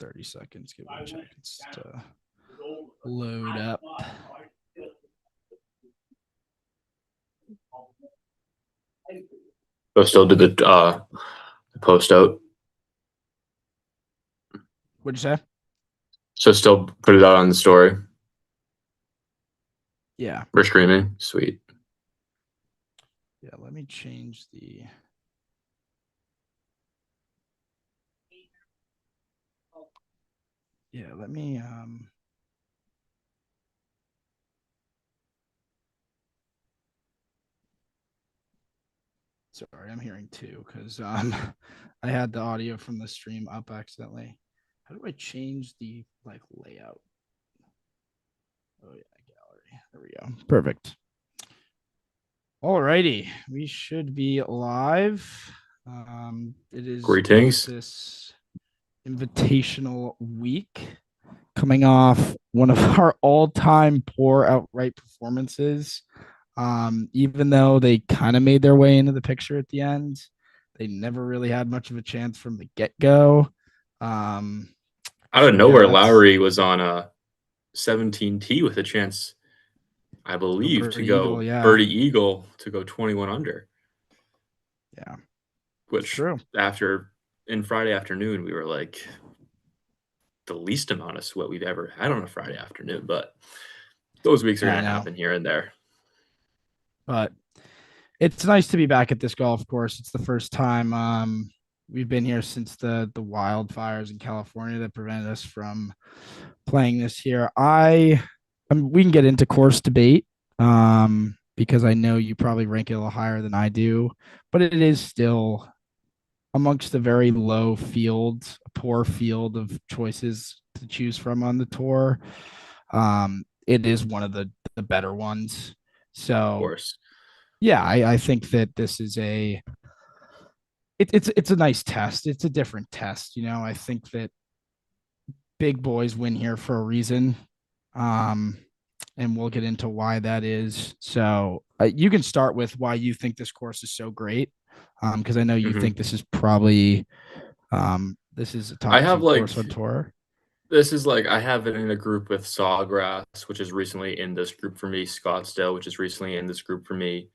30 seconds. Give it a check. It's load up. So still did the post out. What'd you say? So still put it out on the story. Yeah. We're streaming. Sweet. Yeah, let me change the. Yeah, let me sorry, I'm hearing two because I had the audio from the stream up accidentally. How do I change the layout? Oh yeah, gallery. There we go. Perfect. Alrighty, we should be live. It is Greetings. Genesis Invitational week, coming off one of our all-time poor outright performances. Even though they kind of made their way into the picture at the end, they never really had much of a chance from the get-go. Out of nowhere, Lowry was on a 17T with a chance, I believe, to go birdie eagle to go 21 under. Yeah, which true. After in Friday afternoon, we were like the least amount of sweat we've ever had on a Friday afternoon. But those weeks are going to happen here and there. But it's nice to be back at this golf course. It's the first time we've been here since the wildfires in California that prevented us from playing this here. I mean, we can get into course debate because I know you probably rank it a little higher than I do, but it is still amongst a very low field, a poor field of choices to choose from on the tour. It is one of the better ones. So, of course. Yeah, I think that this is it's a nice test. It's a different test. You know, I think that big boys win here for a reason. And we'll get into why that is. So you can start with why you think this course is so great. Because I know you think this is probably this is a top course on tour. This is I have it in a group with Sawgrass, which is recently in this group for me, Scottsdale, which is recently in this group for me,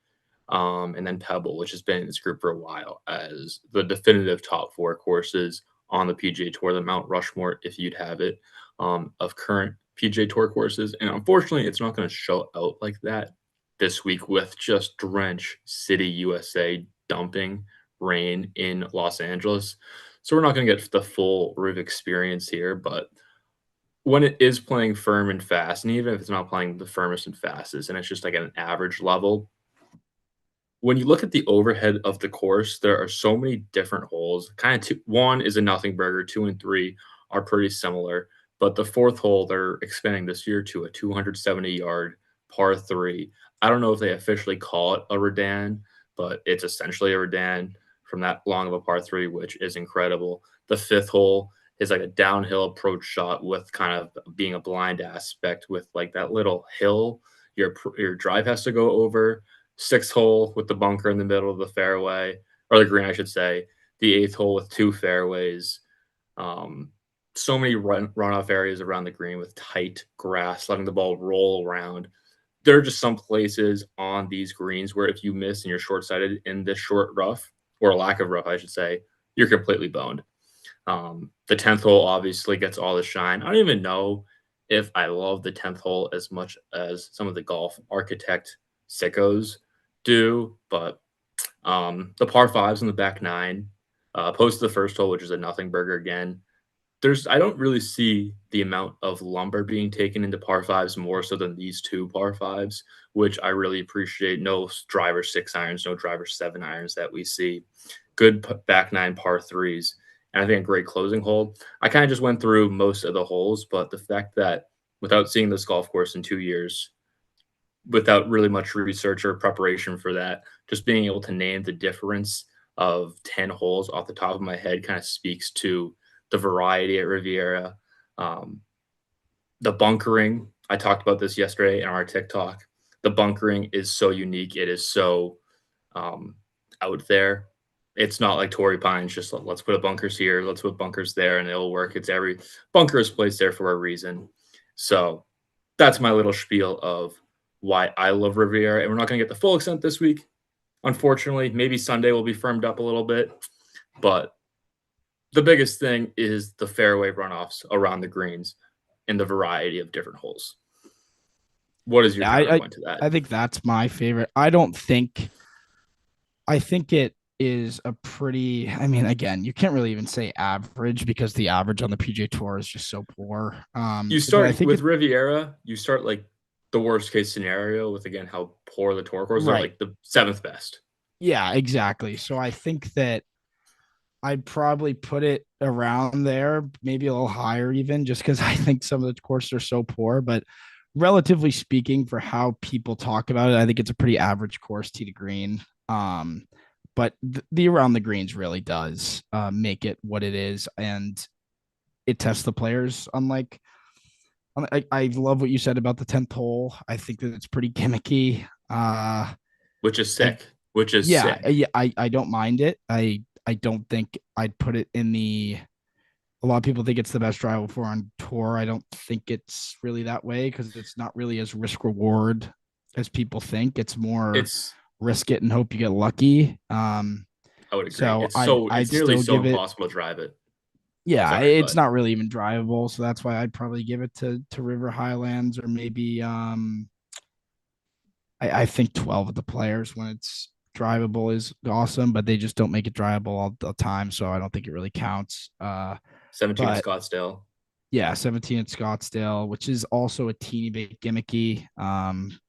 and then Pebble, which has been in this group for a while, as the definitive top 4 courses on the PGA Tour, the Mount Rushmore, if you'd have it, of current PGA Tour courses. And unfortunately, it's not going to show out like that this week with just drench City, USA dumping rain in Los Angeles. So we're not going to get the full Riv experience here, but when it is playing firm and fast, and even if it's not playing the firmest and fastest, and it's just at an average level, when you look at the overhead of the course, there are so many different holes. One is a nothing burger, 2 and 3 are pretty similar, but the 4th hole they're expanding this year to a 270-yard par 3. I don't know if they officially call it a Redan, but it's essentially a Redan from that long of a par 3, which is incredible. The 5th hole is a downhill approach shot with kind of being a blind aspect with that little hill your drive has to go over. 6th hole with the bunker in the middle of the fairway, or the green, I should say. The 8th hole with 2 fairways. So many runoff areas around the green with tight grass, letting the ball roll around. There are just some places on these greens where if you miss and you're short-sighted in this short rough, or lack of rough, I should say, you're completely boned. The 10th hole obviously gets all the shine. I don't even know if I love the 10th hole as much as some of the golf architect sickos do, but the par 5s in the back 9, opposed to the first hole, which is a nothing burger again. I don't really see the amount of lumber being taken into par 5s more so than these 2 par 5s, which I really appreciate. No driver 6 irons, no driver 7 irons that we see. Good back 9 par 3s. And I think a great closing hole. I kind of just went through most of the holes, but the fact that without seeing this golf course in 2 years, without really much research or preparation for that, just being able to name the difference of 10 holes off the top of my head kind of speaks to the variety at Riviera. The bunkering, I talked about this yesterday in our TikTok. The bunkering is so unique. It is so out there. It's not like Torrey Pines, just let's put a bunkers here, let's put bunkers there, and it'll work. It's every bunker is placed there for a reason. So that's my little spiel of why I love Riviera. And we're not going to get the full extent this week, unfortunately. Maybe Sunday will be firmed up a little bit, but the biggest thing is the fairway runoffs around the greens and the variety of different holes. What is your Yeah, counterpoint to that? I think that's my favorite. I think it is a pretty, I mean, again, you can't really even say average because the average on the PJ Tour is just so poor. You But I start think with it Riviera, you start like the worst case scenario with again how poor the tour courses are, right. like the seventh best. Yeah, exactly. So I think that I'd probably put it around there, maybe a little higher even, just because I think some of the courses are so poor. But relatively speaking, for how people talk about it, I think it's a pretty average course tee to green. But the around the greens really does make it what it is, and it tests the players. Unlike, I love what you said about the 10th hole. I think that it's pretty gimmicky. Which is I sick. Which is yeah, sick. I don't mind it. I don't think I'd put it in the. A lot of people think it's the best drive before on tour. I don't think it's really that way because it's not really as risk reward as people think. It's more It's risk it and hope you get lucky. I would agree. So It's I'd so I'd it's nearly still so give it. impossible to drive it. Yeah, Sorry, it's but not really even drivable, so that's why I'd probably give it to River Highlands or maybe I think 12 of the players when it's drivable is awesome, but they just don't make it drivable all the time, so I don't think it really counts. 17 at But Scottsdale, yeah, 17 at Scottsdale, which is also a teeny bit gimmicky.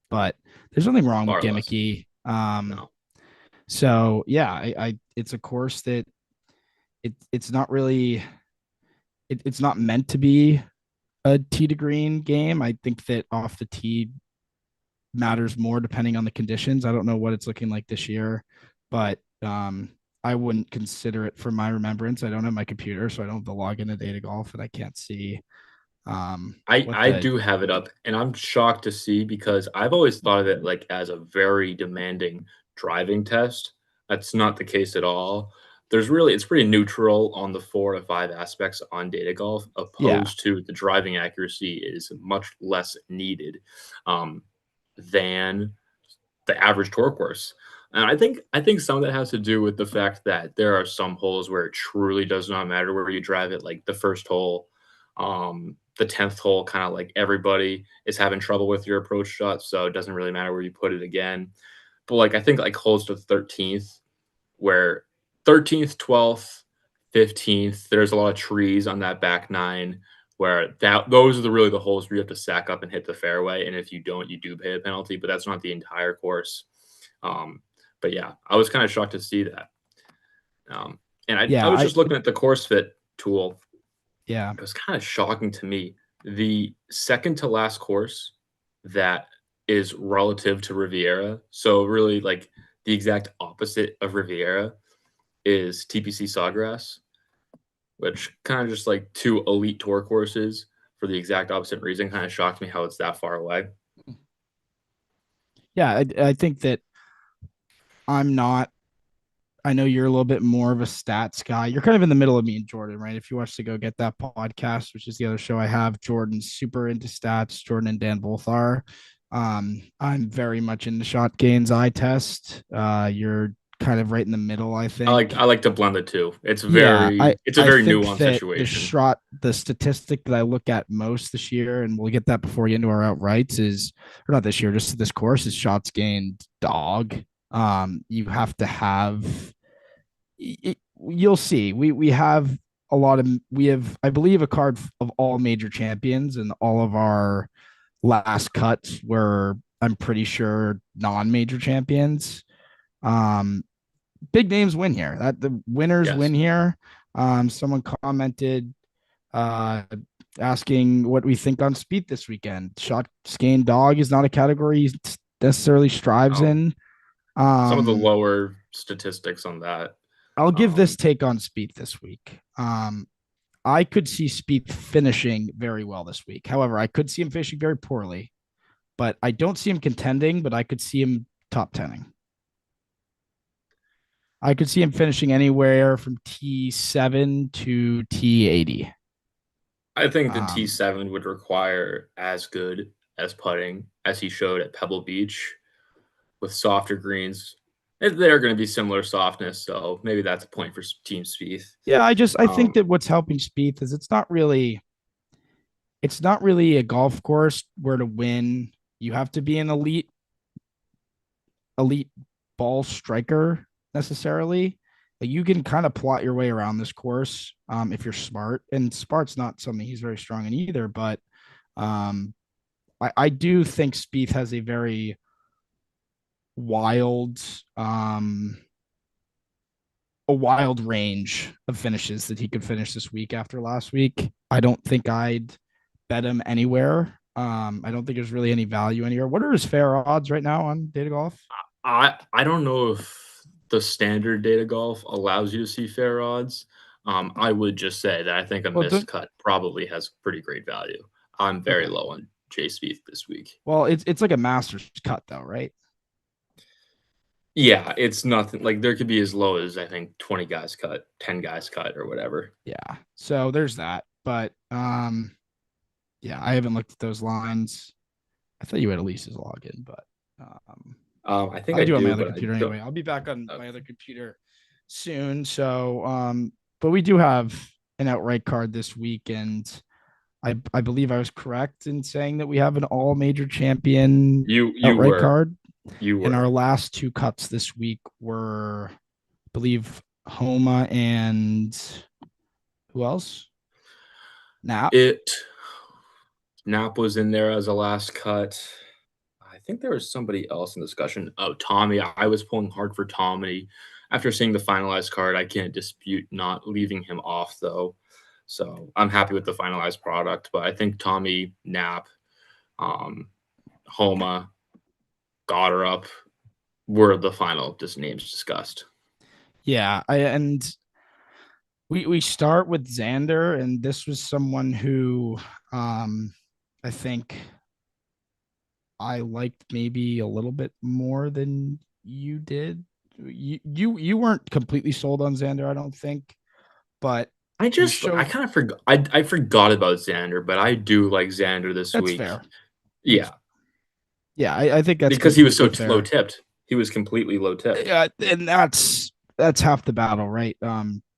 But there's nothing wrong with far less. gimmicky. No. So yeah, it's a course that it's not really it's not meant to be a tee to green game. I think that off the tee matters more depending on the conditions. I don't know what it's looking like this year, but I wouldn't consider it for my remembrance. I don't have my computer, so I don't have the login to Data Golf, and I can't see what I the do have it up, and I'm shocked to see because I've always thought of it like as a very demanding driving test. That's not the case at all. It's pretty neutral on the 4 to 5 aspects on data golf, yeah opposed to the driving accuracy is much less needed um, than the average tour course. And I think some of that has to do with the fact that there are some holes where it truly does not matter where you drive it, like the first hole, the 10th hole, kind of like everybody is having trouble with your approach shot, so it doesn't really matter where you put it again. But like I think like holes to 13th, where 13th, 12th, 15th, there's a lot of trees on that back nine where that those are really the holes where you have to sack up and hit the fairway. And if you don't, you do pay a penalty, but that's not the entire course. Um, but yeah, I was kind of shocked to see that. And I yeah was I just looking at the course fit tool. yeah It was kind of shocking to me. The second to last course that is relative to Riviera. So really like the exact opposite of Riviera is TPC Sawgrass, which kind of just like two elite tour courses for the exact opposite reason. Kind of shocked me how it's that far away. I think that I'm not. I know you're a little bit more of a stats guy. You're kind of in the middle of me and Jordan, right? If you watch to go get that podcast, which is the other show I have, Jordan's super into stats. Jordan and Dan both are. I'm very much into shot gains eye test. You're kind of right in the middle, I I think. like to blend the two. Yeah, It's a I very think nuanced that situation. the statistic that I look at most this year, and we'll get that before we get into our outrights, is or not this year, just this course is shots gained dog. You have to have you'll see. We have a lot of we have I believe a card of all major champions and all of our last cuts were I'm pretty sure non-major champions. Um Big names win here. That the winners Yes. win here. Someone commented uh asking what we think on speed this weekend. Shot gained dog is not a category he necessarily strives Oh, in. some of the Um lower statistics on that. I'll give this Um, take on speed this week. I could see Speed finishing very well this week. However, I could see him finishing very poorly, but I don't see him contending, but I could see him top 10ing. I could see him finishing anywhere from T7 to T80. I think the Um, T7 would require as good as putting as he showed at Pebble Beach with softer greens. They're going to be similar softness, so maybe that's a point for Team Spieth. yeah, I think Um, that what's helping Spieth is it's not really a golf course where to win you have to be an elite ball striker necessarily. Like you can kind of plot your way around this course if you're smart. And smart's not something he's very strong in either, but um, I do think Spieth has a very wild um, a wild range of finishes that he could finish this week after last week. I don't think I'd bet him anywhere. I don't think there's really any value anywhere. What are his fair odds right now on Data Golf? I don't know if the standard data golf allows you to see fair odds. I would just say that I think a Well, missed cut probably has pretty great value. I'm very okay. low on Jay Spieth this week. Well, it's like a Masters cut though, right? Yeah, it's nothing like there could be as low as I think 20 guys cut, 10 guys cut, or whatever. Yeah. So there's that. But yeah, I haven't looked at those lines. I thought you had at least his login, but um I think I I do on my do, other but I computer don't. anyway. I'll be back on Okay. my other computer soon. So but we do have an outright card this week, and I believe I was correct in saying that we have an all major champion You outright were card. you And our were last two cuts this week were, I believe, Homa and who else? Nap. it. Nap was in there as a last cut. I think there was somebody else in discussion. Oh, Tommy. I was pulling hard for Tommy. After seeing the finalized card, I can't dispute not leaving him off though. So I'm happy with the finalized product. But I think Tommy, Nap, um, Homa, Goddard were the final just names discussed. Yeah, and we start with Xander, and this was someone who I think I liked maybe a little bit more than you did. You weren't completely sold on Xander, I don't think, but he I showed kind of forgot. I forgot about Xander, but I do like Xander this that's week. fair. Yeah, Yeah, I think that's because he was completely so low fair. tipped. He was completely low tipped. Yeah, and that's half the battle, right?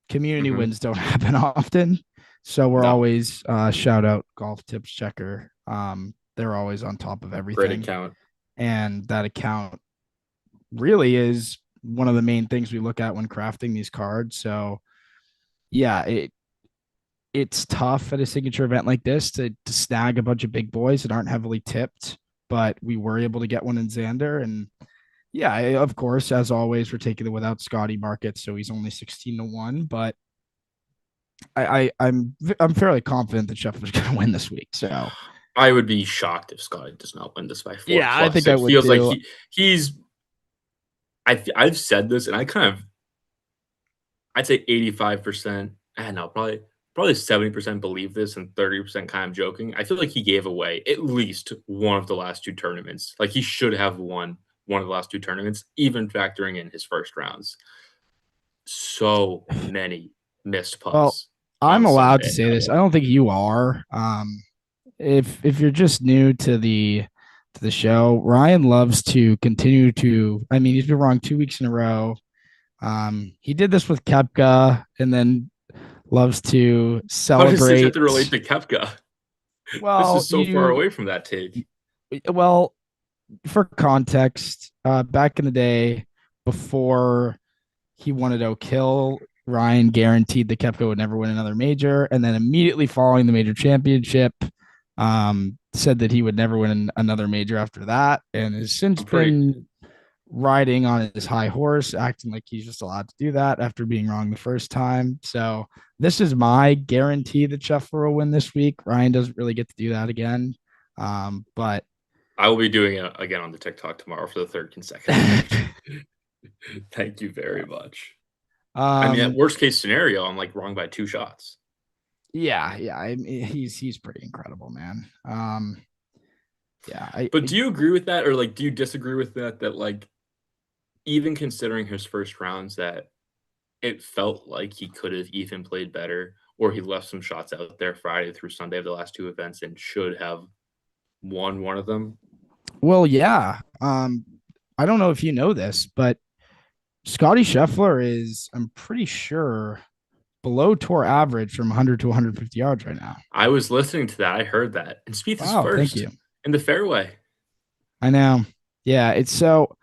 Community Hmm. wins don't happen often, so we're No, always shout out Golf Tips Checker. They're always on top of great everything, account. and that account really is one of the main things we look at when crafting these cards. So yeah, it's tough at a signature event like this to snag a bunch of big boys that aren't heavily tipped, but we were able to get one in Xander. And yeah, of course, as always, we're taking it without Scotty Market, so he's only 16-1. But I'm fairly confident that Scheffler's going to win this week. So I would be shocked if Scotty does not win this by four yeah, I plus. think I It would feels like too. he's. I've said this, and I kind of I'd say 85%. I know probably 70% believe this and 30% kind of joking. I feel like he gave away at least one of the last two tournaments. Like he should have won one of the last two tournaments, even factoring in his first rounds. So many missed Well, putts I'm on allowed to Sunday. say this. I don't think you are. If you're just new to the show, Ryan loves to continue to. I mean, he's been wrong 2 weeks in a row. He did this with Kepka, and then loves to How does this have celebrate. to relate to Kepka? This Well, is so far away from that take. well, for context, back in the day, before he wanted to kill, Ryan guaranteed that Kepka would never win another major, and then immediately following the major championship, said that he would never win another major after that, and has since I'm pretty been riding on his high horse, acting like he's just allowed to do that after being wrong the first time. So this is my guarantee that Scheffler will win this week. Ryan doesn't really get to do that again. But I will be doing it again on the TikTok tomorrow for the third consecutive week. Thank you very much. I mean, at um, worst case scenario, I'm like wrong by two shots. yeah, I mean, he's pretty incredible, man. Yeah, But do you agree with that, or like do you disagree with that? That like even considering his first rounds, that it felt like he could have even played better, or he left some shots out there Friday through Sunday of the last two events and should have won one of them. Well, yeah. I don't know if you know this, but Scottie Scheffler is, I'm pretty sure, below tour average from 100 to 150 yards right now. I was listening to that. I heard that. And Spieth is Wow, thank first you. in the fairway. I know. Yeah, it's so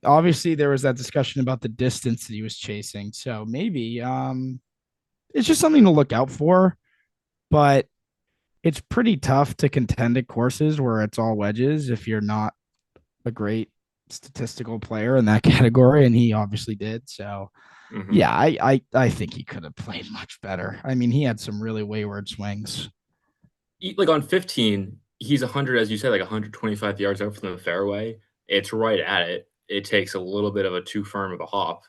obviously there was that discussion about the distance that he was chasing. So maybe it's just something to look out for, but it's pretty tough to contend at courses where it's all wedges if you're not a great statistical player in that category, and he obviously did. So Hmm. yeah, I think he could have played much better. I mean, he had some really wayward swings. Like on 15, he's 100, as you said, like 125 yards out from the fairway. It's right at it. It takes a little bit of a too firm of a hop,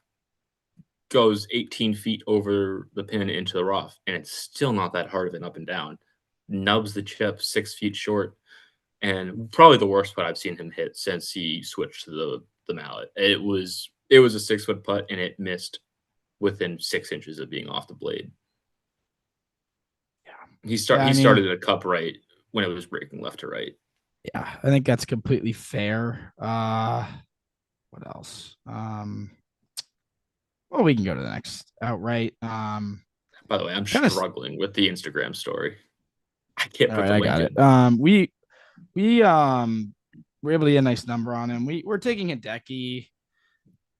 goes 18 feet over the pin into the rough, and it's still not that hard of an up and down. Nubs the chip 6 feet short, and probably the worst putt I've seen him hit since he switched to the mallet. It was a 6 foot putt, and it missed within 6 inches of being off the blade. Yeah, He I mean, started at a cup right when it was breaking left to right. yeah, I think that's completely fair. What else? Well, we can go to the next outright. By the way, I'm Kind of. struggling with the Instagram story. I can't All put right, the I link got it. in. We were able to get a nice number on him. We're taking a Hideki.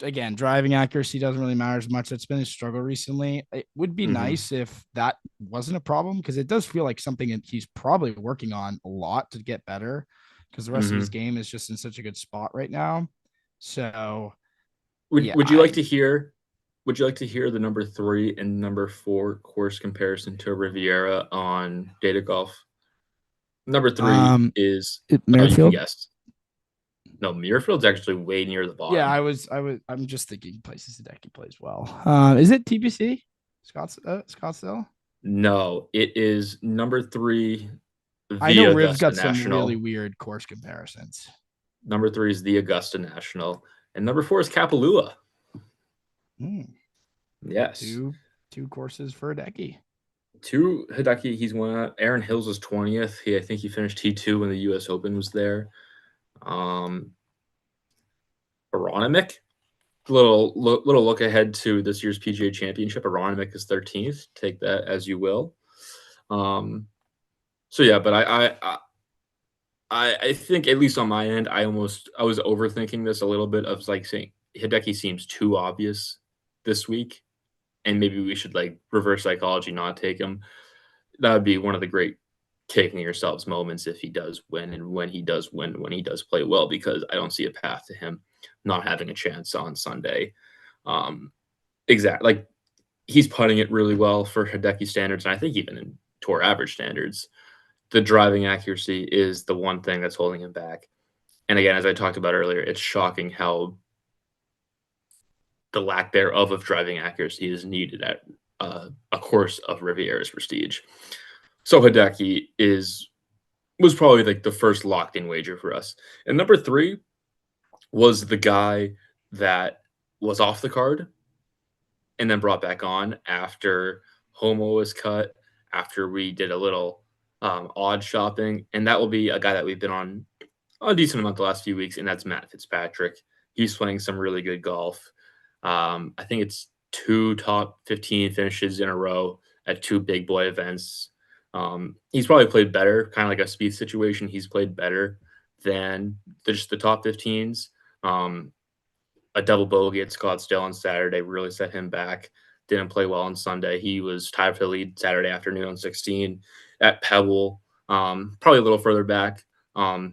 Again, driving accuracy doesn't really matter as much. That's been his struggle recently. It would be Hmm. nice if that wasn't a problem because it does feel like something that he's probably working on a lot to get better because the rest of his Hmm. game is just in such a good spot right now. So Would yeah, Would you like to hear? Would you like to hear the number 3 and number 4 course comparison to Riviera on Data Golf? Number 3 um is, oh, you can Merrifield. guess. No, Muirfield's actually way near the Yeah, bottom. I'm just thinking places Hideki plays well. Is it TPC? Scottsdale? No, it is number 3, I the know Riv's Augusta got some really National. weird course comparisons. Number 3 is the Augusta National, and number 4 is Kapalua. Hmm. Yes. Two courses for Hideki. Two Hideki, he's won. Aaron Hills was 20th. I think he finished T2 when the U.S. Open was there. Um, Aronimick, little look ahead to this year's PGA Championship. Aronimick is 13th. Take that as you will. Um, so yeah, but I think, at least on my end, I was overthinking this a little bit of like saying Hideki seems too obvious this week, and maybe we should like reverse psychology, not take him. That would be one of the great kicking yourselves moments if he does win, and when he does win, when he does play well, because I don't see a path to him not having a chance on Sunday. Um, like he's putting it really well for Hideki standards, and I think even in tour average standards, the driving accuracy is the one thing that's holding him back. And again, as I talked about earlier, it's shocking how the lack thereof of driving accuracy is needed at a course of Riviera's prestige. So Hideki was probably like the first locked in wager for us. And number 3 was the guy that was off the card and then brought back on after Homo was cut, after we did a little odd shopping. And that will be a guy that we've been on a decent amount the last few weeks, and that's Matt Fitzpatrick. He's playing some really good golf. I think it's 2 top 15 finishes in a row at 2 big boy events. He's probably played better, kind of like a Spieth situation. He's played better than just the top 15s. Um, a double bogey at Scottsdale on Saturday really set him back. Didn't play well on Sunday. He was tied for the lead Saturday afternoon on 16 at Pebble, probably a little further back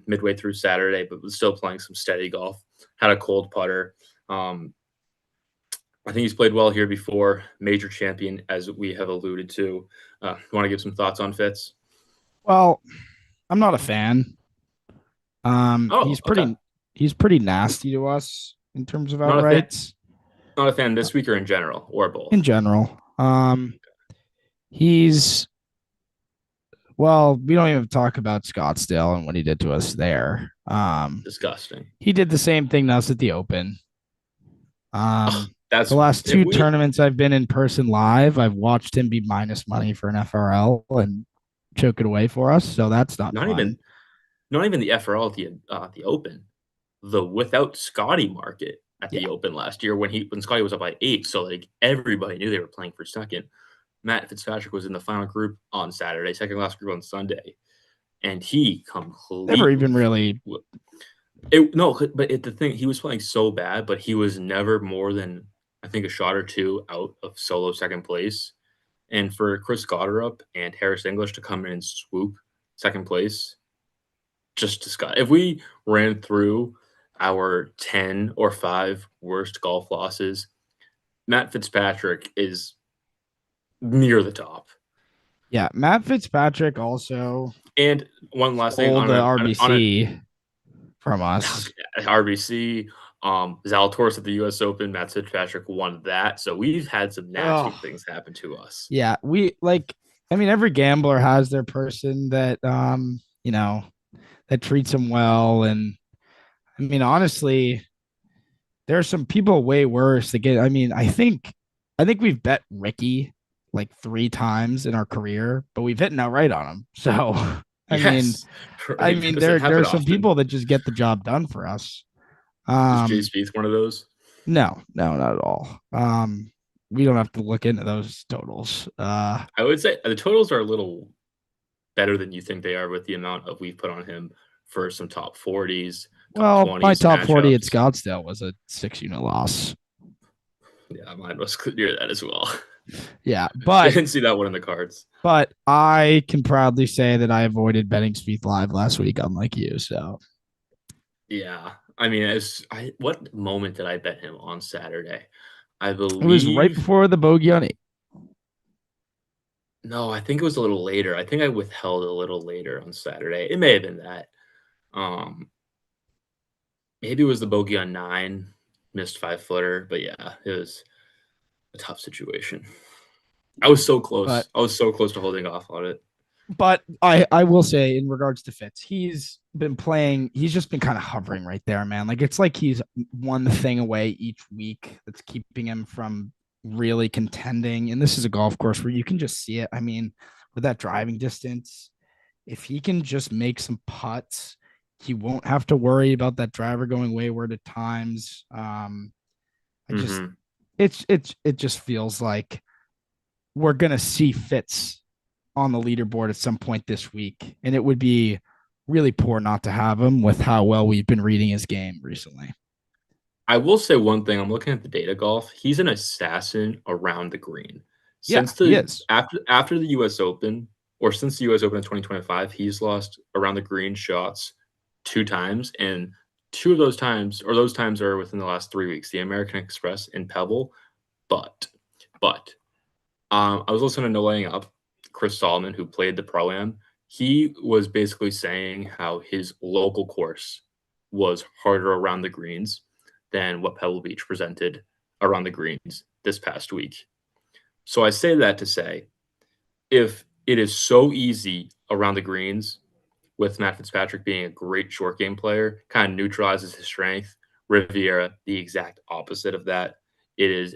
midway through Saturday, but was still playing some steady golf. Had a cold putter. I think he's played well here before. Major champion, as we have alluded to. You want to give some thoughts on Fitz? Well, I'm not a fan. Oh, okay. He's pretty nasty to us in terms of Not a fan. outrights Not a fan this week or in general or in both. general. He's well, we don't even talk about Scottsdale and what he did to us there. Disgusting. He did the same thing to us at the Open. Ugh, The that's last if two we tournaments I've been in person live, I've watched him be minus money for an FRL and choke it away for us. So that's not not fun. even not even the FRL at the Open, the without Scotty market at Yeah. the Open last year when Scotty was up by 8, so, like, everybody knew they were playing for second. Matt Fitzpatrick was in the final group on Saturday, second last group on Sunday, and he Never even completely really. it no, but the thing he was playing so bad, but he was never more than, I think, a shot or 2 out of solo second place, and for Chris Gotterup and Harris English to come in and swoop second place, just disgust if we ran through our 10 or 5 worst golf losses, Matt Fitzpatrick is near the top. Yeah. Matt Fitzpatrick also And one last thing stole the on a RBC from us. RBC, Zalatoris at the US Open, Matt Fitzpatrick won that, so we've had some nasty Oh, things happen to us. yeah. I mean, every gambler has their person that, that treats them well. And I mean, honestly, there are some people way worse that get. I mean, I think we've bet Ricky like 3 times in our career, but we've hit an outright on him. So, I mean, Yes, I right, mean, does it there happen are some often? people that just get the job done for us. Is Jay Um, Spieth one of those? no, no, not at all. We don't have to look into those totals. I would say the totals are a little better than you think they are with the amount of we've put on him for some top 40s, top Well, my 20s top 40 at matchups. Scottsdale was a 6 unit loss. Yeah, mine was near that as well. Yeah, but Didn't see that one in the cards. but I can proudly say that I avoided betting Spieth live last week, unlike you. So Yeah. I mean, what moment did I bet him on Saturday? I it was right believe before the bogey on 8. no, I think it was a little later. I think I withheld a little later on Saturday. It may have been that. Um, Maybe it was the bogey on 9, missed 5-footer, but yeah, it was a tough situation. I was so But close. I was so close to holding off on it. I will say in regards to Fitz, he's been playing. He's just been kind of hovering right there, man. Like it's like he's one thing away each week that's keeping him from really contending. And this is a golf course where you can just see it. I mean, with that driving distance, if he can just make some putts, he won't have to worry about that driver going wayward at times. I just Mhm. it just feels like we're gonna see Fitz on the leaderboard at some point this week, and it would be really poor not to have him with how well we've been reading his game recently. I will say one thing, I'm looking at the data golf. He's an assassin around the green. Yeah, Since he the is. after the US Open or since the US Open in 2025, he's lost around the green shots 2 times, and 2 of those times are within the last 3 weeks, the American Express and Pebble. But I was listening to No Laying Up, Chris Solomon, who played the Pro-Am. He was basically saying how his local course was harder around the greens than what Pebble Beach presented around the greens this past week. So I say that to say, if it is so easy around the greens, with Matt Fitzpatrick being a great short game player, kind of neutralizes his strength. Riviera, the exact opposite of that. It is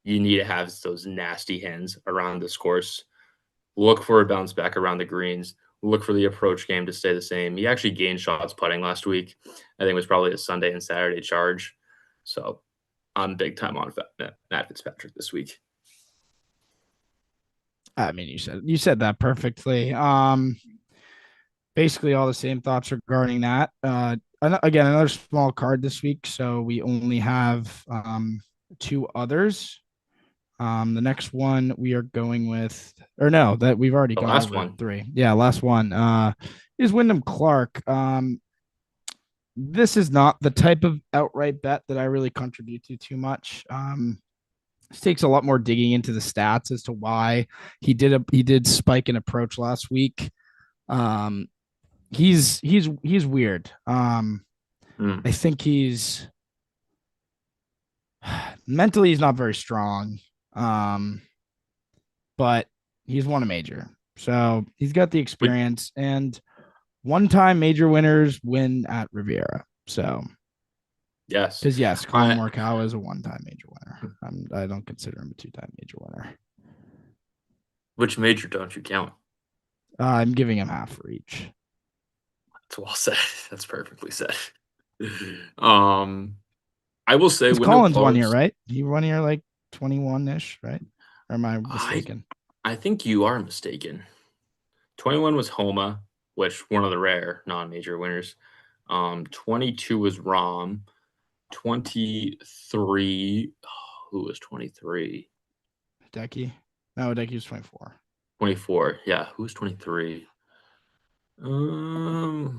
you need to have those nasty hands around this course. Look for a bounce back around the greens. Look for the approach game to stay the same. He actually gained shots putting last week. I think it was probably a Sunday and Saturday charge. So I'm big time on Matt Fitzpatrick this week. I mean, you said that perfectly. Basically all the same thoughts regarding that. Again, another small card this week, so we only have 2 others. The next one we are going with, or no, that we've already The gone last over one, 3. Yeah, last one is Wyndham Clark. This is not the type of outright bet that I really contribute to too much. This takes a lot more digging into the stats as to why he did spike an approach last week. Um, he's weird. mm, I think he's mentally he's not very strong. Um, but he's won a major. So he's got the would experience, and one time major winners win at Riviera. So Yes. Because yes, Colin I Morikawa is a one-time major winner. I don't consider him a two-time major winner. Which major don't you count? I'm giving him half for each. That's well said. That's perfectly said. Um, I will say Because Wyndham Collins won here, Clark's. right? He won here like 21 ish, right? Or am I I mistaken? I think you are mistaken. 21 was Homa, which one of the rare non-major winners. 22 was Rom. 23. Who was 23? Decky? No, Decky was 24. 24. Yeah, who was 23? Let me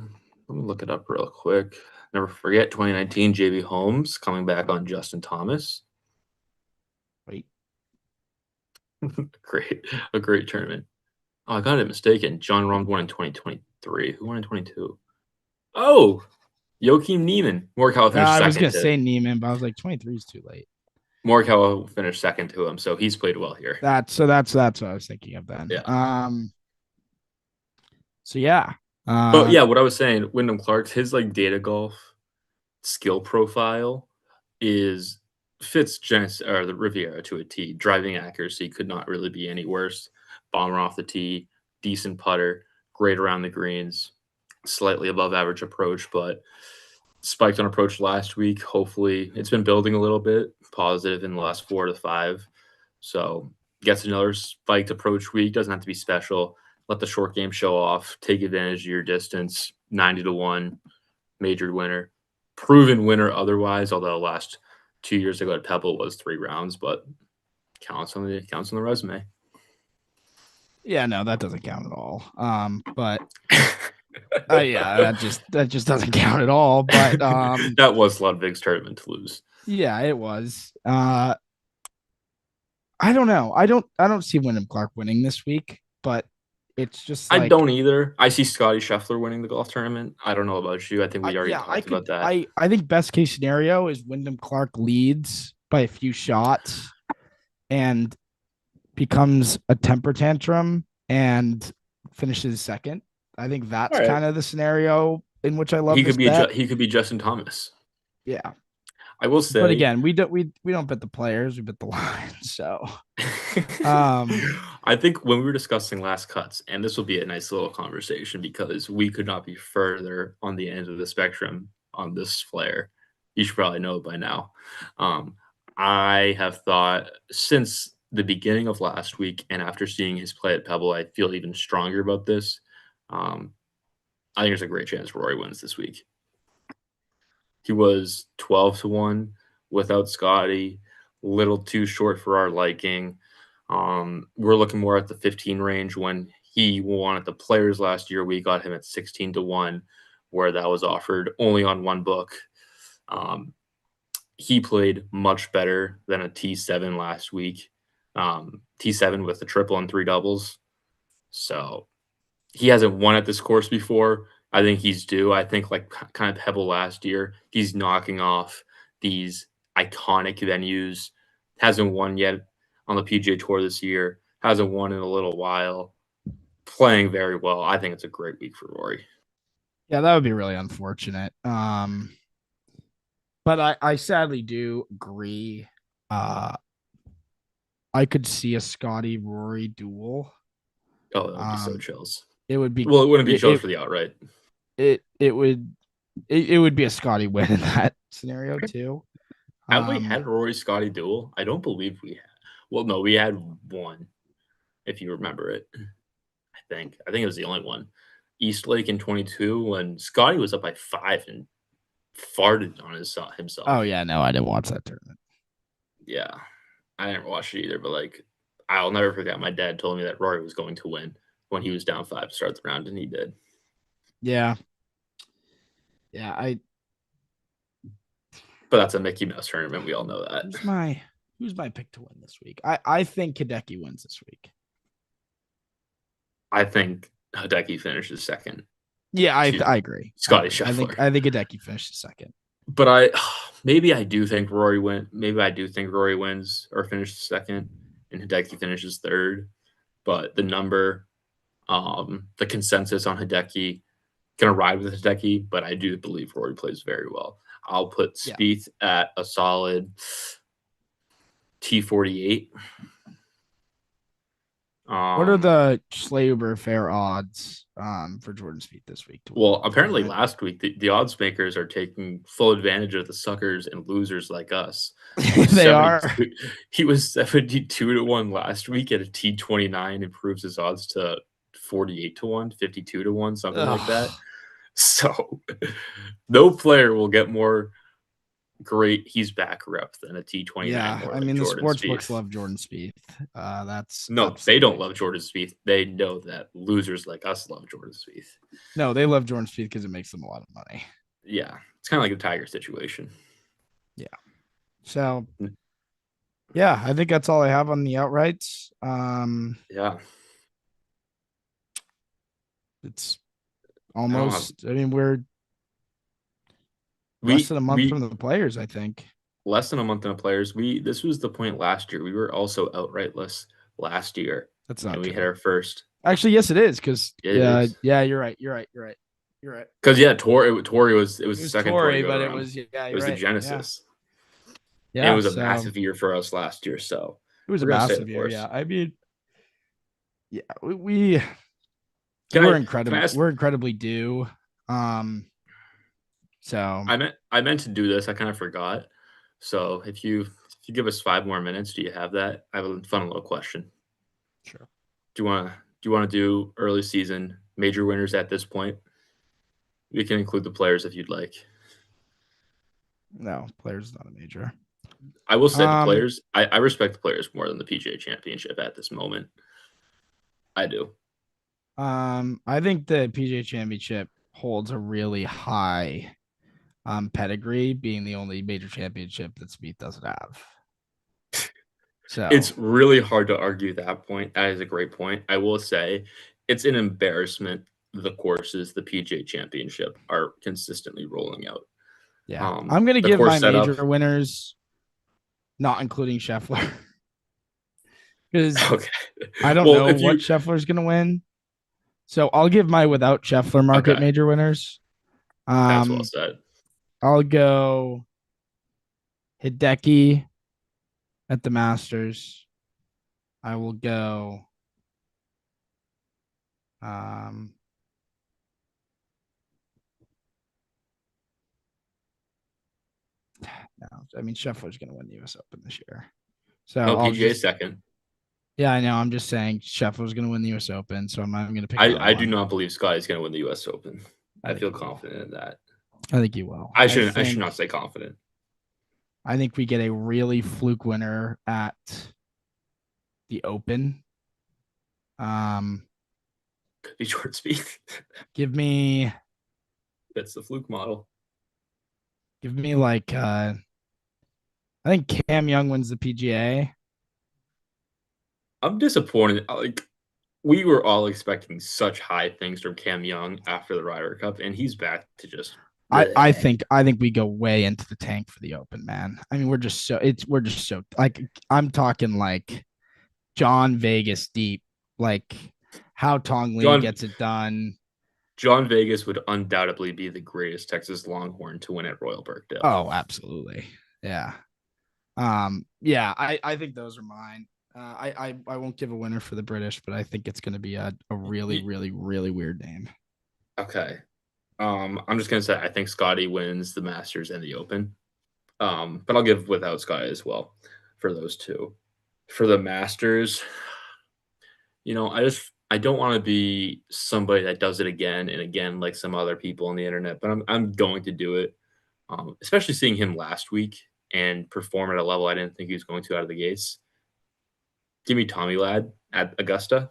look it up real quick. Never forget 2019 JB Holmes coming back on Justin Thomas. Wait. A great tournament. Oh, I got it mistaken. John Rahm won in 2023. Who won in 22? Oh, Joachim Neiman. Morikawa finished I was second gonna to say Neiman, but I was like 23 is too late. Morikawa finished second to him, so he's played well here. That's what I was thinking of then. Yeah. So yeah. But Uh yeah, what I was saying, Wyndham Clark's his like data golf skill profile is fits or the Riviera to a T. Driving accuracy could not really be any worse. Bomber off the tee, decent putter, great around the greens, slightly above average approach, but spiked on approach last week. Hopefully, it's been building a little bit, positive in the last 4 to 5. So gets another spiked approach week. Doesn't have to be special. Let the short game show off. Take advantage of your distance. 90 to 1, major winner, proven winner otherwise. Although last 2 years ago at Pebble was 3 rounds, but counts on the resume. yeah, no, that doesn't count at all. But yeah, that just doesn't count at all. But That was Ludwig's tournament to lose. yeah, it was. I don't know. I don't see Wyndham Clark winning this week, but it's just I like don't either. I see Scottie Scheffler winning the golf tournament. I don't know about you. I think we already yeah, talked about that. I think best case scenario is Wyndham Clark leads by a few shots and becomes a temper tantrum and finishes second. I think All that's right. kind of the scenario in which I love this bet. He could be Justin Thomas. Yeah. I will But say again, we don't bet the players, we bet the lines. So um I think when we were discussing last cuts, and this will be a nice little conversation because we could not be further on the end of the spectrum on this flare. You should probably know it by now. Um, I have thought since the beginning of last week and after seeing his play at Pebble, I feel even stronger about this. Um, I think there's a great chance Rory wins this week. He was 12 to 1 without Scotty, little too short for our liking. We're looking more at the 15 range when he won at the Players last year. We got him at 16 to 1, where that was offered only on one book. Um, he played much better than a T7 last week. T7 with the triple and 3 doubles. So he hasn't won at this course before. I think he's due. I think like kind of Pebble last year, he's knocking off these iconic venues. Hasn't won yet on the PGA Tour this year. Hasn't won in a little while. Playing very well. I think it's a great week for Rory. yeah, that would be really unfortunate. But I sadly do agree. Uh I could see a Scotty Rory duel. Oh, that would be so Um chills. it would be Well, it wouldn't be it chills it for the outright. it would it would be a Scotty win in that scenario too. Have we had Um a Rory Scotty duel? I don't believe we had. Well, no, we had one, if you remember it. I think it was the only one. East Lake in 22 when Scotty was up by 5 and farted on oh himself. yeah, no, I didn't watch that tournament. Yeah, I didn't watch it either, but like I'll never forget. My dad told me that Rory was going to win when he was down 5 to start the round, and he did. Yeah. Yeah, I But that's a Mickey Mouse tournament. We all know that. who's my who's my pick to win this week? I think Hideki wins this week. I think Hideki finishes second Yeah, to I agree. I Scotty agree. Scheffler. I think Hideki finishes second. But I do think Rory win. Maybe I do think Rory wins or finishes second, and Hideki finishes third. But the number, the consensus on Hideki, gonna ride with Hideki, but I do believe Rory plays very well. I'll put Yeah. Spieth at a solid T48. What are Um, the Schleber fair odds for Jordan Spieth this week to win well, golf apparently tournament? last week the odds makers are taking full advantage of the suckers and losers like us. They are. He was 72 to 1 last week at a T29, improves his odds to 48 to 1, 52 to 1, something like that. Ugh. So no player will get more great he's back rep than a T29 Yeah, more I than mean the Jordan sports books Spieth. love Jordan Spieth. That's No, they don't absolutely love Jordan Spieth. They know that losers like us love Jordan Spieth. no. They love Jordan Spieth because it makes them a lot of money. Yeah, it's kind of like a Tiger situation. Yeah. So yeah, I think that's all I have on the outrights. Yeah, It's I don't have almost. I mean, we're less we than a month we from the players. I think less than a month in the players. We This was the point last year. We were also outrightless last year, that's and not we hit true. our first. Actually, yes, it is because It is yeah, you're right. You're right. You're right. You're right. because yeah, Tory was it was It the was second tour to Tory, go but it around. was yeah. It You're was the right. Yeah. Genesis, and it Yeah. was a So massive year for us last year. So it was a we're gonna stay the massive year. course. Yeah. I mean, yeah, we Can can I ask? we're incredibly due. Um. So I meant to do this. I kind of forgot. So if you give us 5 more minutes, do you have that? I have a fun little question. sure. Do you want to do early season major winners at this point? We can include the players if you'd like. No, players not a major. I will say the Um. players. I respect the players more than the PGA Championship at this moment. I do. I think the PGA Championship holds a really high pedigree, being the only major championship that Spieth doesn't have. So It's really hard to argue that point. That is a great point. I will say it's an embarrassment the courses the PGA Championship are consistently rolling out. yeah, I'm gonna The give course my setup. major winners, not including Scheffler, because Okay. I don't Well, know if what you Scheffler's gonna win. So I'll give my without Scheffler market okay, major winners. that's well Um, said. I'll go Hideki at the Masters. I will go. Um, no, I mean Scheffler's gonna win the U.S. Open this year. So No, I'll PGA just second. yeah, I know. I'm just saying Scheffler's gonna win the U.S. Open, so I'm not going to pick another I do one. not believe Scotty's going to win the U.S. Open. I I think feel he will. confident in that. I think he will. I should not say confident. I think we get a really fluke winner at the Open. Um, Could be Jordan Spieth. give me That's the fluke model. like I think Cam Young wins the PGA. I'm disappointed. Like we were all expecting such high things from Cam Young after the Ryder Cup, and he's back to just. Bleh. I think we go way into the tank for the Open, man. I mean, we're just so like I'm talking like John Vegas deep, like how Tong Lee John gets it done. John Vegas would undoubtedly be the greatest Texas Longhorn to win at Royal Birkdale. Oh, absolutely. Yeah. Yeah, I think those are mine. I won't give a winner for the British, but I think it's going to be a really, really, really weird name. Okay. I'm just gonna say I think Scotty wins the Masters and the Open. But I'll give without Scotty as well for those two. For the Masters, I don't want to be somebody that does it again and again like some other people on the internet, but I'm going to do it. Especially seeing him last week and perform at a level I didn't think he was going to out of the gates. Give me Tommy Ladd at Augusta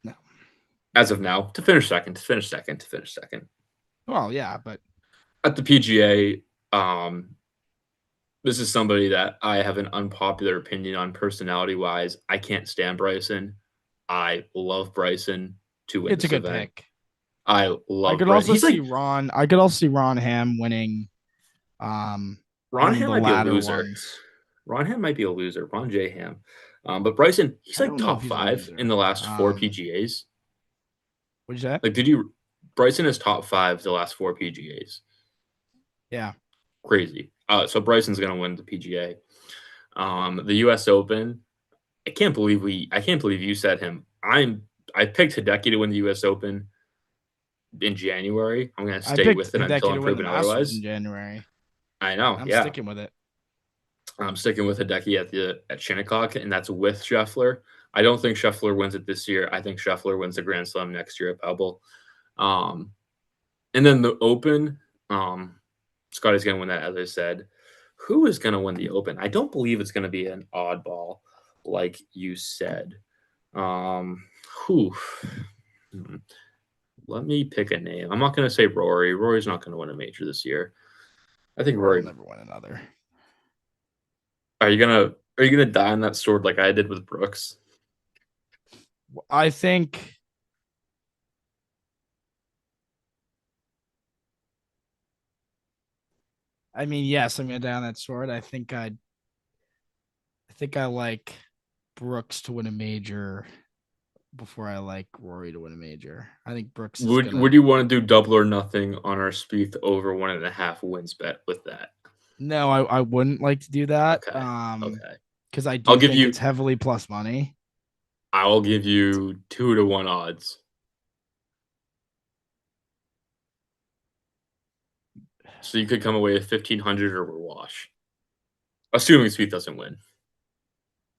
No. as of now to finish second, to finish second, to finish second. Well, yeah, but At the PGA, this is somebody that I have an unpopular opinion on personality wise. I can't stand Bryson. I love Bryson to win it's a this good event. pick. I I love could Bryson. also He's see like Ron. I could also see Ron Ham winning, Ron winning Ham the might be a latter loser. ones. Ron Ham might be a loser. Ron J. Ham. But Bryson, he's I like don't know if top he's a five in loser. the last four PGAs. What'd you say? Like, Bryson is top five the last four PGAs. Yeah. crazy. So Bryson's gonna win the PGA. The U.S. Open. I can't believe you said him. I picked Hideki to win the U.S. Open in January. I'm gonna I stay picked with it until Hideki I'm to win the proven Masters in otherwise. January. I know, I'm yeah. sticking with it. I'm sticking with Hideki at Shinnecock, and that's with Scheffler. I don't think Scheffler wins it this year. I think Scheffler wins the Grand Slam next year at Pebble. Um, and then the Open, Scotty's going to win that, as I said. Who is going to win the Open? I don't believe it's going to be an oddball, like you said. Who? Hmm. Let me pick a name. I'm not going to say Rory. Rory's not going to win a major this year. I think Rory will Rory. never win another. Are you gonna die on that sword like I did with Brooks? I think. I mean, yes, I'm gonna die on that sword. I think I like Brooks to win a major before I like Rory to win a major. I think Brooks is gonna. Would you want to do double or nothing on our Spieth over 1.5 wins bet with that? No, I wouldn't like to do that. Okay. Okay. Because I I'll do give think you it's heavily plus money. I'll give you 2 to 1 odds. So you could come away with 1,500 or wash. Assuming Spieth doesn't win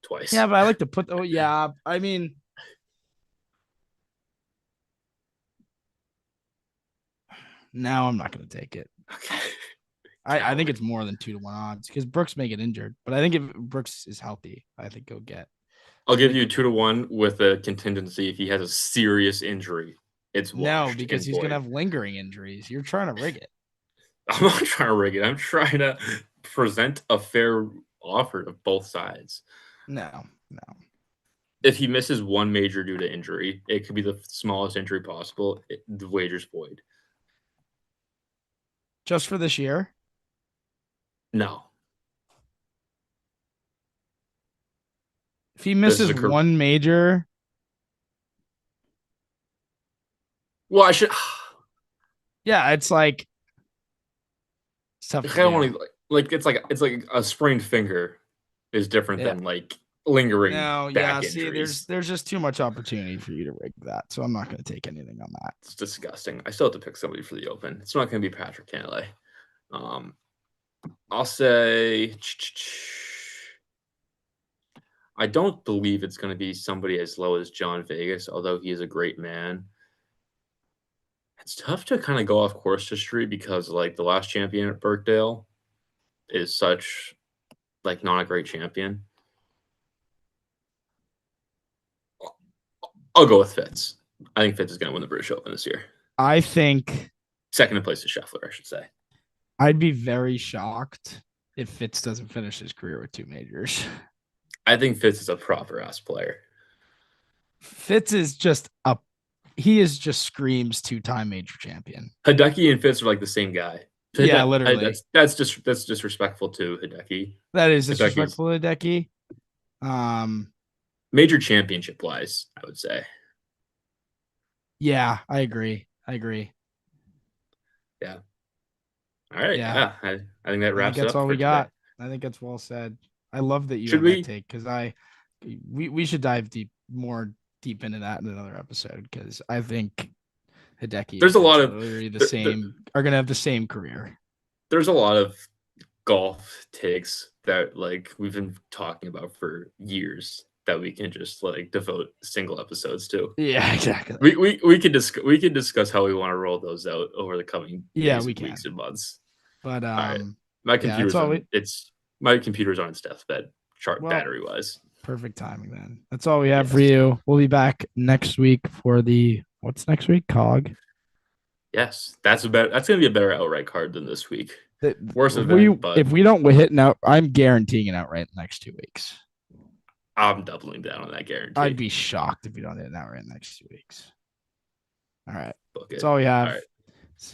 twice. Yeah, but I like to put. Oh, yeah. I mean, no, I'm not gonna take it. Okay. I think Coward. it's more than 2 to 1 odds because Brooks may get injured, but I think if Brooks is healthy, I think he'll get. I'll I give think you he'll two get to there. one with a contingency if he has a serious injury. It's No, washed because and he's gonna void. have lingering injuries. You're trying to rig it. I'm not trying to rig it. I'm trying to present a fair offer of both sides. No, no. If he misses one major due to injury, it could be the smallest injury possible. The wager's void. Just for this year. No, If he this is misses a career. one major, Well, I should. yeah, it's tough to I don't do. want to like. It's like a sprained finger is different Yeah. than like lingering No, yeah. back See, injuries. there's just too much opportunity for you to rig that, so I'm not going to take anything on that. It's disgusting. I still have to pick somebody for the Open. It's not going to be Patrick Cantlay. Um, I'll say. I don't believe it's going to be somebody as low as John Vegas, although he is a great man. It's tough to kind of go off course history because like the last champion at Birkdale is such like not a great champion. I'll go with Fitz. I think Fitz is going to win the British Open this year. I think Second in place to Scheffler, I should say. I'd be very shocked if Fitz doesn't finish his career with 2 majors. I think Fitz is a proper ass player. Fitz is just a he is just screams 2-time major champion. Hideki and Fitz are like the same guy. Yeah, literally. That's disrespectful to Hideki. That is Hideki's disrespectful to Decky. Um, major championship wise, I would say. yeah, I agree. I agree. Yeah. All right. Yeah, Yeah. I think that I think wraps it that's up all for we today. got. I think that's well said. I love that you Should have that we? take because we should dive deep into that in another episode because I think Hideki and There's a Fitz lot are of literally the there, there, same are gonna have the same career. there's a lot of golf takes that like we've been talking about for years that we can just like devote single episodes to. Yeah, exactly. We can discuss how we want to roll those out over the coming Yeah, days we and weeks can. and months. But All right. My yeah, that's computer's all on we its my computer's on its deathbed chart well, battery wise. perfect timing then. That's all we have for Yes. you. We'll be back next week for the what's next week? Cog. Yes. That's gonna be a better outright card than this week. Worst event, but If we don't hit now, I'm guaranteeing an outright in the next 2 weeks. I'm doubling down on that I'd guarantee. be shocked if we don't hit an outright in the next 2 weeks. All right. Book That's it. all we All have. right. See you.